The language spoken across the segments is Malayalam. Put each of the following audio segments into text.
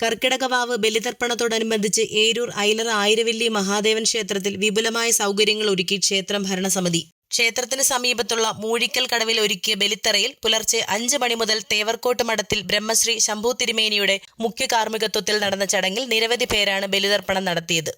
കർക്കിടകവാവ് ബലിതർപ്പണത്തോടനുബന്ധിച്ച് ഏരൂർ ഐലറ ആയിരവല്ലി മഹാദേവൻ ക്ഷേത്രത്തിൽ വിപുലമായ സൗകര്യങ്ങൾ ഒരുക്കി ക്ഷേത്രം ഭരണസമിതി. ക്ഷേത്രത്തിന് സമീപത്തുള്ള മൂഴിക്കൽ കടവിൽ ഒരുക്കിയ ബലിത്തറയിൽ പുലർച്ചെ 5 മണി മുതൽ തേവർക്കോട്ട് മഠത്തിൽ ബ്രഹ്മശ്രീ ശംഭു തിരുമേനിയുടെ മുഖ്യ കാർമ്മികത്വത്തിൽ നടന്ന ചടങ്ങിൽ നിരവധി പേരാണ് ബലിതർപ്പണം നടത്തിയത്.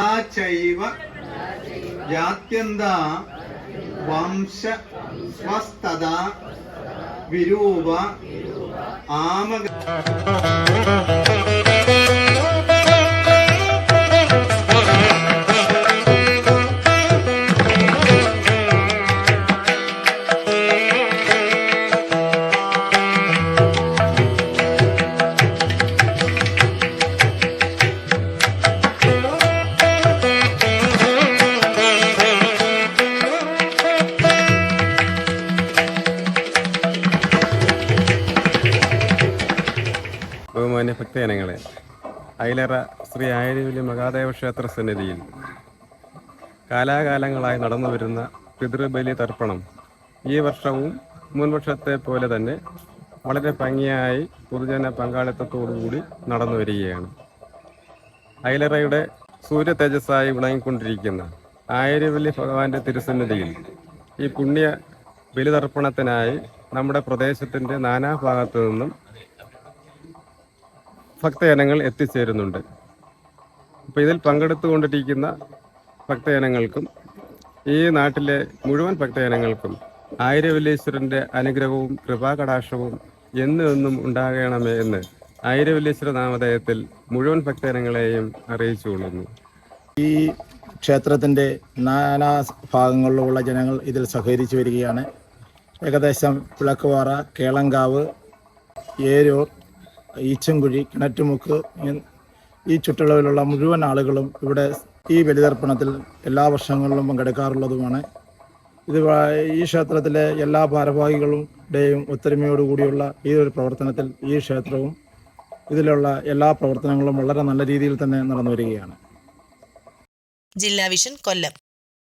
ബഹുമാന്യ ഭക്തജനങ്ങളെ, ഐലറ ശ്രീ ആയിരവല്ലി മഹാദേവ ക്ഷേത്ര സന്നിധിയിൽ കാലാകാലങ്ങളായി നടന്നുവരുന്ന പിതൃബലി തർപ്പണം ഈ വർഷവും മുൻവർഷത്തെ പോലെ തന്നെ വളരെ ഭംഗിയായി പൊതുജന പങ്കാളിത്തത്തോടുകൂടി നടന്നു വരികയാണ്. ഐലറയുടെ സൂര്യ തേജസ്സായി വിളങ്ങിക്കൊണ്ടിരിക്കുന്ന ആയിരവല്ലി ഭഗവാന്റെ തിരുസന്നിധിയിൽ ഈ പുണ്യ ബലിതർപ്പണത്തിനായി നമ്മുടെ പ്രദേശത്തിൻ്റെ നാനാഭാഗത്തു നിന്നും ഭക്തജനങ്ങൾ എത്തിച്ചേരുന്നുണ്ട്. അപ്പോൾ ഇതിൽ പങ്കെടുത്തുകൊണ്ടിരിക്കുന്ന ഭക്തജനങ്ങൾക്കും ഈ നാട്ടിലെ മുഴുവൻ ഭക്തജനങ്ങൾക്കും ആയിരവല്ലീശ്വരൻ്റെ അനുഗ്രഹവും കൃപാകടാക്ഷവും എന്നും ഉണ്ടാകണമേ എന്ന് ആയിരവല്ലീശ്വര നാമധേയത്തിൽ മുഴുവൻ ഭക്തജനങ്ങളെയും അറിയിച്ചുകൊള്ളുന്നു. ഈ ക്ഷേത്രത്തിൻ്റെ നാനാ ഭാഗങ്ങളിലുള്ള ജനങ്ങൾ ഇതിൽ സഹകരിച്ചു വരികയാണ്. ഏകദേശം വിളക്കുപാറ, കേളങ്കാവ്, ഏരൂർ, ഈച്ചൻകുഴി, കിണറ്റുമുക്ക് ഈ ചുറ്റളവിലുള്ള മുഴുവൻ ആളുകളും ഇവിടെ ഈ ബലിതർപ്പണത്തിൽ എല്ലാ വർഷങ്ങളിലും പങ്കെടുക്കാറുള്ളതുമാണ്. ഈ ക്ഷേത്രത്തിലെ എല്ലാ ഭാരവാഹികളുടെയും ഒത്തൊരുമയോടുകൂടിയുള്ള ഈ ഒരു പ്രവർത്തനത്തിൽ ഈ ക്ഷേത്രവും ഇതിലുള്ള എല്ലാ പ്രവർത്തനങ്ങളും വളരെ നല്ല രീതിയിൽ തന്നെ നടന്നു വരികയാണ്. ജില്ലാ വിഷൻ, കൊല്ലം.